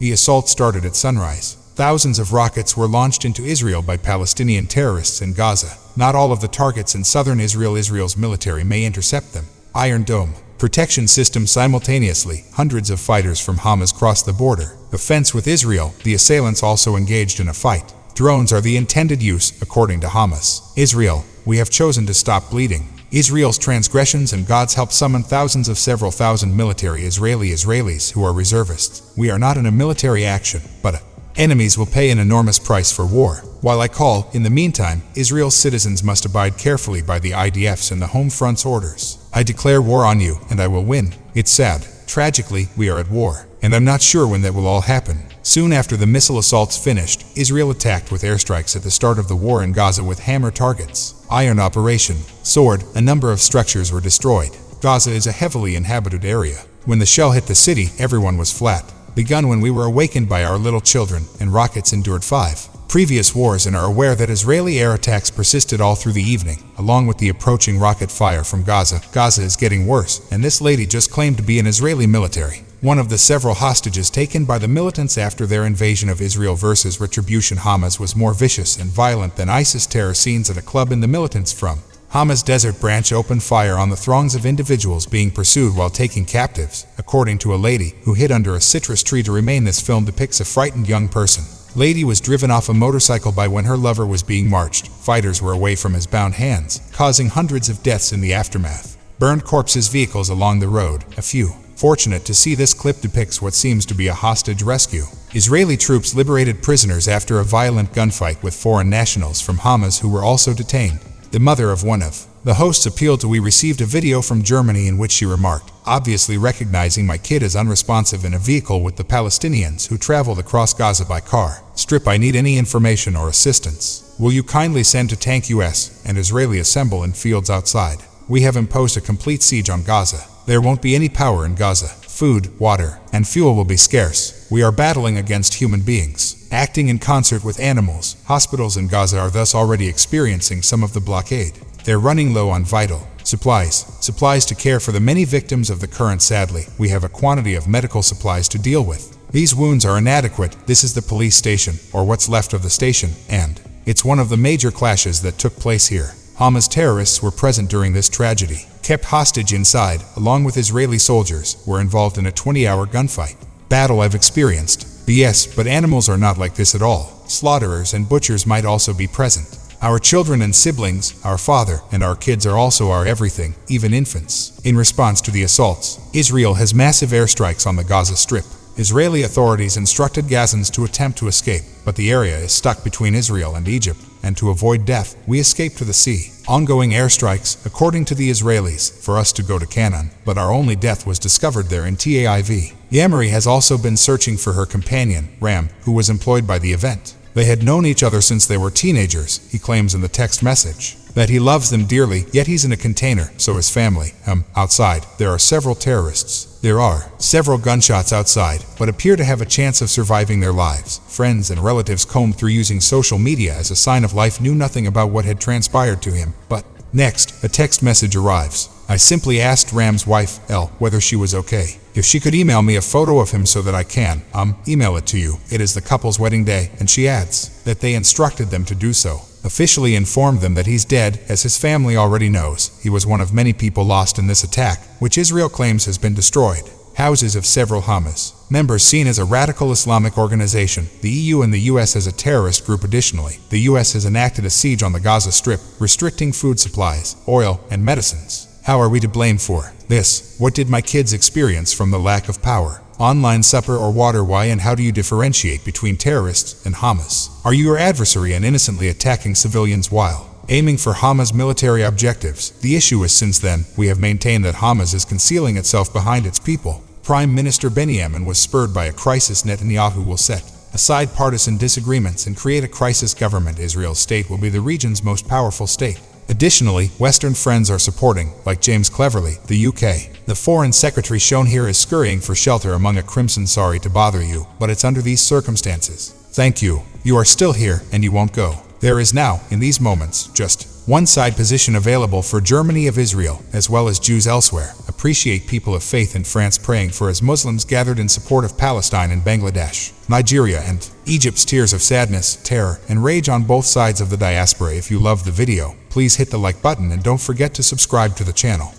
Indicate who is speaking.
Speaker 1: The assault started at sunrise. Thousands of rockets were launched into Israel by Palestinian terrorists in Gaza. Not all of the targets in southern Israel's military may intercept them. Iron Dome protection system simultaneously. Hundreds of fighters from Hamas crossed the border. The fence with Israel. The assailants also engaged in a fight. Drones are the intended use, according to Hamas. Israel, we have chosen to stop bleeding. Israel's transgressions and God's help summon thousands of several thousand military Israelis who are reservists. We are not in a military action, but enemies will pay an enormous price for war. While I call, in the meantime, Israel's citizens must abide carefully by the IDF's and the home front's orders. I declare war on you, and I will win. It's sad. Tragically, we are at war, and I'm not sure when that will all happen. Soon after the missile assaults finished, Israel attacked with airstrikes at the start of the war in Gaza with hammer targets. Iron Operation, Sword, a number of structures were destroyed. Gaza is a heavily inhabited area. When the shell hit the city, everyone was flat. Begun when we were awakened by our little children, and rockets endured 5 previous wars and are aware that Israeli air attacks persisted all through the evening, along with the approaching rocket fire from Gaza. Gaza is getting worse, and this lady just claimed to be an Israeli military. One of the several hostages taken by the militants after their invasion of Israel versus retribution. Hamas was more vicious and violent than ISIS terror scenes at a club in the militants from Hamas desert branch opened fire on the throngs of individuals being pursued while taking captives, according to a lady who hid under a citrus tree to remain. This film depicts a frightened young person. Lady was driven off a motorcycle by when her lover was being marched. Fighters were away from his bound hands, causing hundreds of deaths in the aftermath. Burned corpses, vehicles along the road, a few. Fortunate to see this clip depicts what seems to be a hostage rescue. Israeli troops liberated prisoners after a violent gunfight with foreign nationals from Hamas who were also detained. The mother of one of the hosts appealed to We received a video from Germany in which she remarked, obviously recognizing my kid as unresponsive in a vehicle with the Palestinians who traveled across Gaza by car. Strip, I need any information or assistance. Will you kindly send to Tank US and Israeli assemble in fields outside? We have imposed a complete siege on Gaza. There won't be any power in Gaza. Food, water, and fuel will be scarce. We are battling against human beings, acting in concert with animals. Hospitals in Gaza are thus already experiencing some of the blockade. They're running low on vital supplies to care for the many victims of the current. Sadly, we have a quantity of medical supplies to deal with. These wounds are inadequate. This is the police station, or what's left of the station, and it's one of the major clashes that took place here. Hamas terrorists were present during this tragedy, kept hostage inside, along with Israeli soldiers, were involved in a 20-hour gunfight. Battle I've experienced. BS, but animals are not like this at all. Slaughterers and butchers might also be present. Our children and siblings, our father, and our kids are also our everything, even infants. In response to the assaults, Israel has massive airstrikes on the Gaza Strip. Israeli authorities instructed Gazans to attempt to escape, but the area is stuck between Israel and Egypt, and to avoid death, we escaped to the sea. Ongoing airstrikes, according to the Israelis, for us to go to Canaan, but our only death was discovered there in TAIV. Yemery has also been searching for her companion, Ram, who was employed by the event. They had known each other since they were teenagers, he claims in the text message. That he loves them dearly, yet he's in a container, so his family. Outside, there are several terrorists. There are several gunshots outside, but appear to have a chance of surviving their lives. Friends and relatives combed through using social media as a sign of life, knew nothing about what had transpired to him. But next, a text message arrives. I simply asked Ram's wife, Elle, whether she was okay. If she could email me a photo of him so that I can, email it to you. It is the couple's wedding day, and she adds that they instructed them to do so. Officially informed them that he's dead, as his family already knows. He was one of many people lost in this attack, which Israel claims has been destroyed. Houses of several Hamas members seen as a radical Islamic organization. The EU and the US as a terrorist group. Additionally, the US has enacted a siege on the Gaza Strip, restricting food supplies, oil, and medicines. How are we to blame for this? What did my kids experience from the lack of power? Online supper or water? Why and how do you differentiate between terrorists and Hamas? Are you your adversary and innocently attacking civilians while aiming for Hamas military objectives? The issue is, since then, we have maintained that Hamas is concealing itself behind its people. Prime Minister Benjamin was spurred by a crisis. Netanyahu will set aside partisan disagreements and create a crisis government. Israel's state will be the region's most powerful state. Additionally, Western friends are supporting, like James Cleverly, the UK. The foreign secretary shown here is scurrying for shelter among a crimson. Sorry to bother you, but it's under these circumstances. Thank you. You are still here, and you won't go. There is now, in these moments, just One side position available for Germany of Israel, as well as Jews elsewhere. Appreciate people of faith in France praying for as Muslims gathered in support of Palestine and Bangladesh, Nigeria and Egypt's tears of sadness, terror, and rage on both sides of the diaspora. If you loved the video, please hit the like button and don't forget to subscribe to the channel.